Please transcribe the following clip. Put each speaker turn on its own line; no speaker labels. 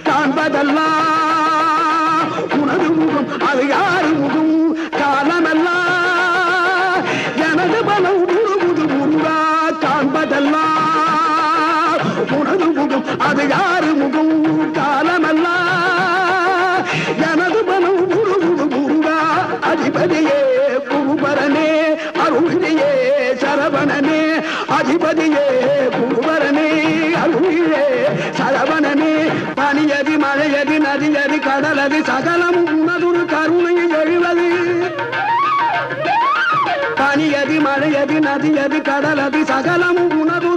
காண்பதெல்லாம் உனது முகம் அது யாரு முகம் காலமெல்லாம் எனது பலம் முழுமுது முருகா காண்பதெல்லாம் உனது முகம் அது யாரு முகம் காலமெல்லாம் எனது பலம் முழுமுது முருகா அதிபதியே புகுபரனே அருளியே சரவணனே அதிபதியே புகுபரனே அருளியே சரவணனே பனியதி மழையதி நதியதி கடலதி சகலம் உனதுரு கருணை எழுவது பனியதி மழையதி நதியதி கடலதி சகலம் உனது